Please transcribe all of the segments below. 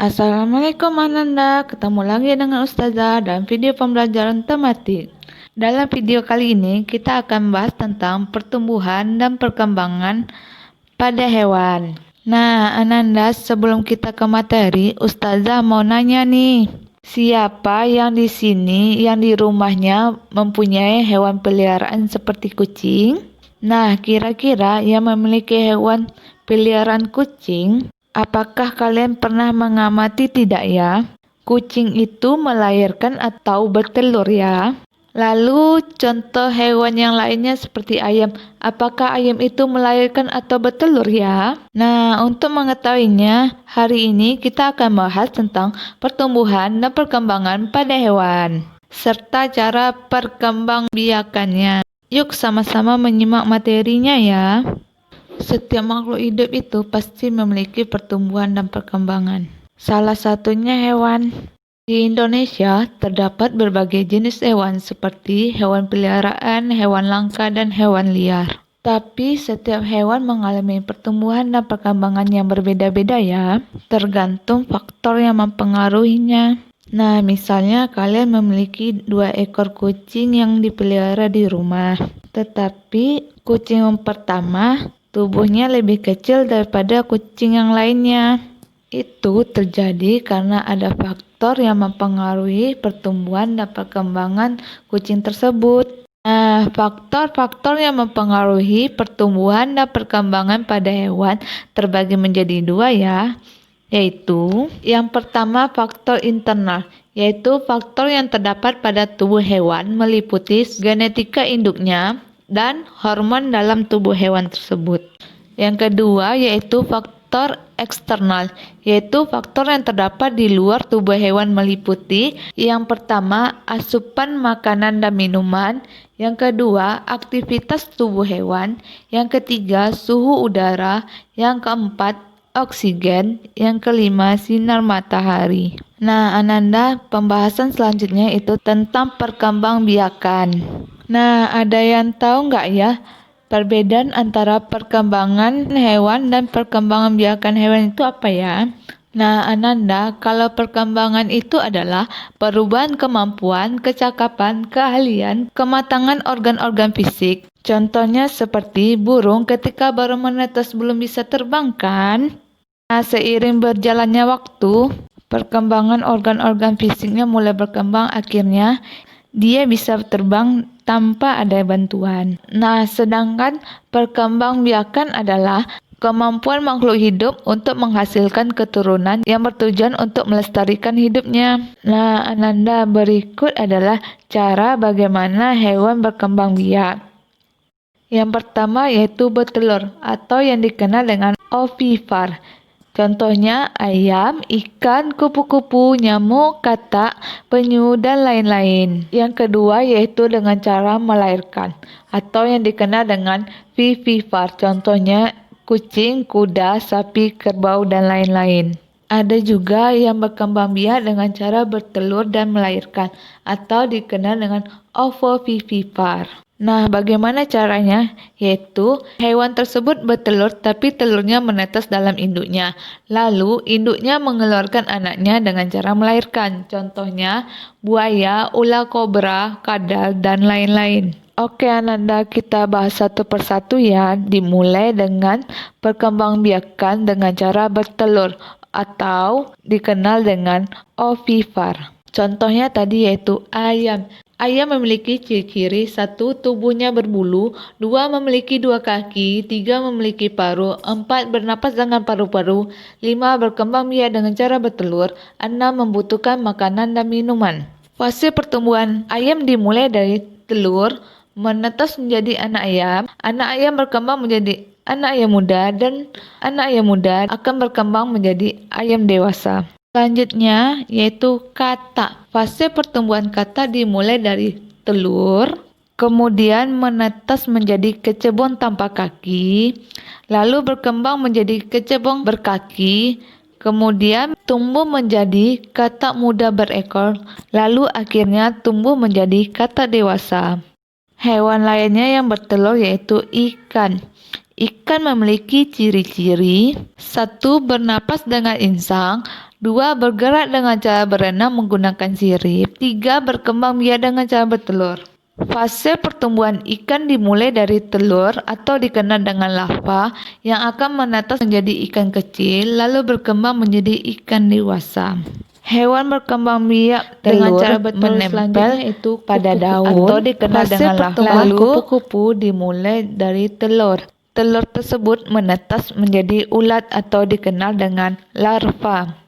Assalamualaikum Ananda, ketemu lagi dengan Ustazah dalam video pembelajaran tematik. Dalam video kali ini kita akan membahas tentang pertumbuhan dan perkembangan pada hewan. Nah Ananda, sebelum kita ke materi, Ustazah mau nanya nih, siapa yang di sini yang di rumahnya mempunyai hewan peliharaan seperti kucing? Nah, kira-kira yang memiliki hewan peliharaan kucing, apakah kalian pernah mengamati tidak ya? Kucing itu melahirkan atau bertelur ya. Lalu contoh hewan yang lainnya seperti ayam. Apakah ayam itu melahirkan atau bertelur ya? Nah, untuk mengetahuinya, hari ini kita akan bahas tentang pertumbuhan dan perkembangan pada hewan, serta cara perkembangbiakannya. Yuk sama-sama menyimak materinya ya. Setiap makhluk hidup itu pasti memiliki pertumbuhan dan perkembangan. Salah satunya hewan. Di Indonesia terdapat berbagai jenis hewan seperti hewan peliharaan, hewan langka, dan hewan liar. Tapi setiap hewan mengalami pertumbuhan dan perkembangan yang berbeda-beda ya, tergantung faktor yang mempengaruhinya. Nah, misalnya kalian memiliki 2 ekor kucing yang dipelihara di rumah. Tetapi kucing yang pertama tubuhnya lebih kecil daripada kucing yang lainnya. Itu terjadi karena ada faktor yang mempengaruhi pertumbuhan dan perkembangan kucing tersebut. Nah, faktor-faktor yang mempengaruhi pertumbuhan dan perkembangan pada hewan terbagi menjadi 2 ya, yaitu yang pertama faktor internal, yaitu faktor yang terdapat pada tubuh hewan meliputi genetika induknya dan hormon dalam tubuh hewan tersebut. Yang kedua yaitu faktor eksternal, yaitu faktor yang terdapat di luar tubuh hewan meliputi yang pertama asupan makanan dan minuman, yang kedua aktivitas tubuh hewan, yang ketiga suhu udara, yang keempat oksigen, yang kelima sinar matahari. Nah Ananda, pembahasan selanjutnya itu tentang perkembangbiakan. Nah, ada yang tahu nggak ya perbedaan antara perkembangan hewan dan perkembangan biakan hewan itu apa ya? Nah, Ananda, kalau perkembangan itu adalah perubahan kemampuan, kecakapan, keahlian, kematangan organ-organ fisik. Contohnya seperti burung ketika baru menetas belum bisa terbang kan? Nah, seiring berjalannya waktu, perkembangan organ-organ fisiknya mulai berkembang, akhirnya dia bisa terbang tanpa ada bantuan. Nah, sedangkan perkembangbiakan adalah kemampuan makhluk hidup untuk menghasilkan keturunan yang bertujuan untuk melestarikan hidupnya. Nah, Ananda, berikut adalah cara bagaimana hewan berkembang biak. Yang pertama yaitu bertelur atau yang dikenal dengan ovipar. Contohnya ayam, ikan, kupu-kupu, nyamuk, katak, penyu, dan lain-lain. Yang kedua yaitu dengan cara melahirkan atau yang dikenal dengan vivipar. Contohnya kucing, kuda, sapi, kerbau, dan lain-lain. Ada juga yang berkembang biak dengan cara bertelur dan melahirkan atau dikenal dengan ovovivipar. Nah, bagaimana caranya? Yaitu hewan tersebut bertelur tapi telurnya menetas dalam induknya. Lalu induknya mengeluarkan anaknya dengan cara melahirkan. Contohnya buaya, ular kobra, kadal, dan lain-lain. Oke Ananda, kita bahas satu persatu ya. Dimulai dengan perkembangbiakan dengan cara bertelur atau dikenal dengan ovipar. Contohnya tadi yaitu ayam. Ayam memiliki ciri-ciri 1. Tubuhnya berbulu, 2. Memiliki 2 kaki, 3. Memiliki paruh, 4. Bernapas dengan paru-paru, 5. Berkembang biak dengan cara bertelur, 6. Membutuhkan makanan dan minuman. Fase pertumbuhan ayam dimulai dari telur, menetas menjadi anak ayam berkembang menjadi anak ayam muda, dan anak ayam muda akan berkembang menjadi ayam dewasa. Selanjutnya yaitu katak. Fase pertumbuhan katak dimulai dari telur, kemudian menetas menjadi kecebong tanpa kaki, lalu berkembang menjadi kecebong berkaki, kemudian tumbuh menjadi katak muda berekor, lalu akhirnya tumbuh menjadi katak dewasa. Hewan lainnya yang bertelur yaitu ikan. Ikan memiliki ciri-ciri 1. Bernapas dengan insang, 2. Bergerak dengan cara berenang menggunakan sirip. 3. Berkembang biak dengan cara bertelur. Fase pertumbuhan ikan dimulai dari telur atau dikenal dengan larva yang akan menetas menjadi ikan kecil lalu berkembang menjadi ikan dewasa. Hewan berkembang biak dengan cara bertelur menempel itu pada daun atau dikenal dengan larva. Lalu kupu-kupu dimulai dari telur. Telur tersebut menetas menjadi ulat atau dikenal dengan larva.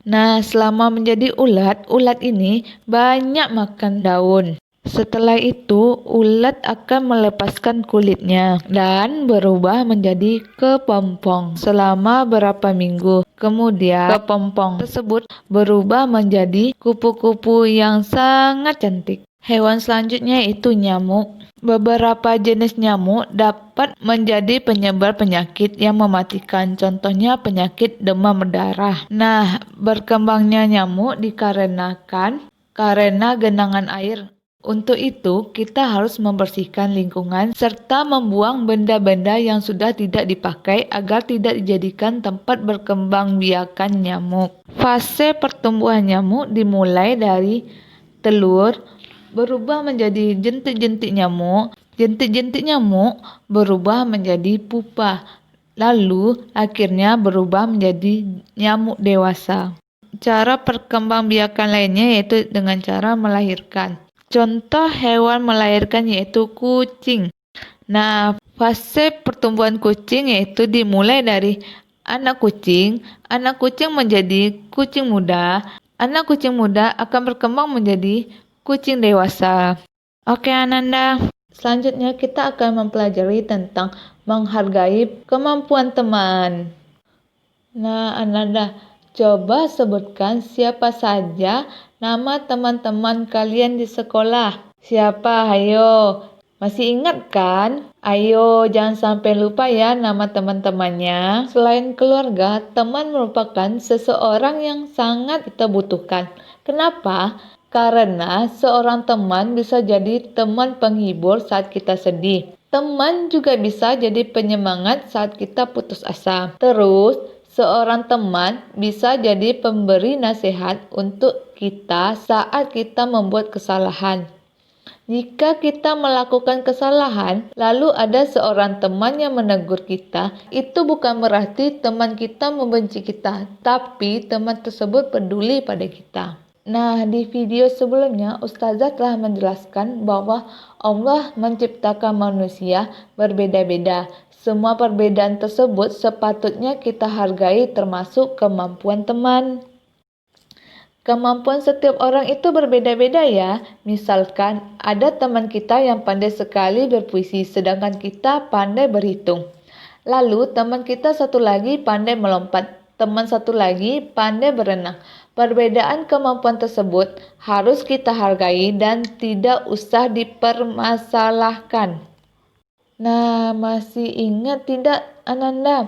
Nah, selama menjadi ulat, ulat ini banyak makan daun. Setelah itu, ulat akan melepaskan kulitnya dan berubah menjadi kepompong selama beberapa minggu. Kemudian, kepompong tersebut berubah menjadi kupu-kupu yang sangat cantik. Hewan selanjutnya yaitu nyamuk. Beberapa jenis nyamuk dapat menjadi penyebar penyakit yang mematikan, contohnya penyakit demam berdarah. Nah, berkembangnya nyamuk dikarenakan karena genangan air. Untuk itu, kita harus membersihkan lingkungan serta membuang benda-benda yang sudah tidak dipakai agar tidak dijadikan tempat berkembang biakan nyamuk. Fase pertumbuhan nyamuk dimulai dari telur, berubah menjadi jentik-jentik nyamuk. Jentik-jentik nyamuk berubah menjadi pupa, lalu akhirnya berubah menjadi nyamuk dewasa. Cara perkembangbiakan lainnya yaitu dengan cara melahirkan. Contoh hewan melahirkan yaitu kucing. Nah, fase pertumbuhan kucing yaitu dimulai dari anak kucing menjadi kucing muda. Anak kucing muda akan berkembang menjadi kucing dewasa. Oke Ananda, selanjutnya kita akan mempelajari tentang menghargai kemampuan teman. Nah Ananda, coba sebutkan siapa saja nama teman-teman kalian di sekolah. Siapa? Ayo. Masih ingat kan? Ayo, jangan sampai lupa ya nama teman-temannya. Selain keluarga, teman merupakan seseorang yang sangat kita butuhkan. Kenapa? Karena seorang teman bisa jadi teman penghibur saat kita sedih. Teman juga bisa jadi penyemangat saat kita putus asa. Terus, seorang teman bisa jadi pemberi nasihat untuk kita saat kita membuat kesalahan. Jika kita melakukan kesalahan, lalu ada seorang teman yang menegur kita, itu bukan berarti teman kita membenci kita, tapi teman tersebut peduli pada kita. Nah, di video sebelumnya, Ustazah telah menjelaskan bahwa Allah menciptakan manusia berbeda-beda. Semua perbedaan tersebut sepatutnya kita hargai termasuk kemampuan teman. Kemampuan setiap orang itu berbeda-beda ya. Misalkan ada teman kita yang pandai sekali berpuisi sedangkan kita pandai berhitung. Lalu teman kita satu lagi pandai melompat, teman satu lagi pandai berenang. Perbedaan kemampuan tersebut harus kita hargai dan tidak usah dipermasalahkan. Nah, masih ingat tidak Ananda?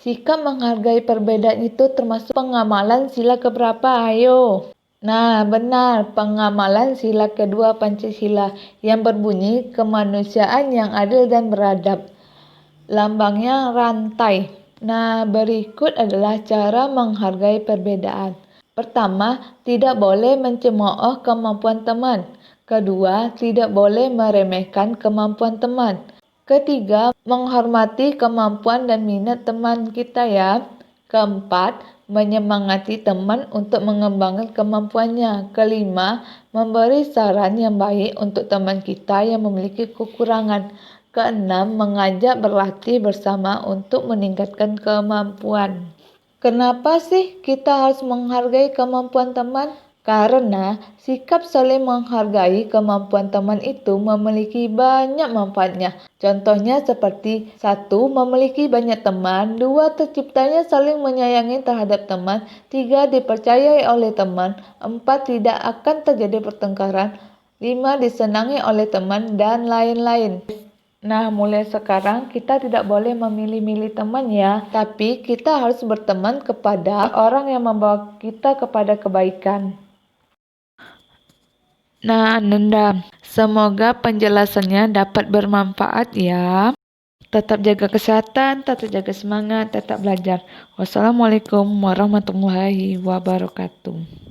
Sikap menghargai perbedaan itu termasuk pengamalan sila keberapa? Ayo. Nah, benar, pengamalan sila kedua Pancasila yang berbunyi kemanusiaan yang adil dan beradab. Lambangnya rantai. Nah, berikut adalah cara menghargai perbedaan. Pertama, tidak boleh mencemooh kemampuan teman. Kedua, tidak boleh meremehkan kemampuan teman. Ketiga, menghormati kemampuan dan minat teman kita ya. Keempat, menyemangati teman untuk mengembangkan kemampuannya. Kelima, memberi saran yang baik untuk teman kita yang memiliki kekurangan. Keenam, mengajak berlatih bersama untuk meningkatkan kemampuan. Kenapa sih kita harus menghargai kemampuan teman? Karena sikap saling menghargai kemampuan teman itu memiliki banyak manfaatnya. Contohnya seperti 1. Memiliki banyak teman. 2. Terciptanya saling menyayangi terhadap teman. 3. Dipercayai oleh teman. 4. Tidak akan terjadi pertengkaran. 5. Disenangi oleh teman dan lain-lain. Nah, mulai sekarang kita tidak boleh memilih-milih teman ya, tapi kita harus berteman kepada orang yang membawa kita kepada kebaikan. Nah, Ananda, semoga penjelasannya dapat bermanfaat ya. Tetap jaga kesehatan, tetap jaga semangat, tetap belajar. Wassalamualaikum warahmatullahi wabarakatuh.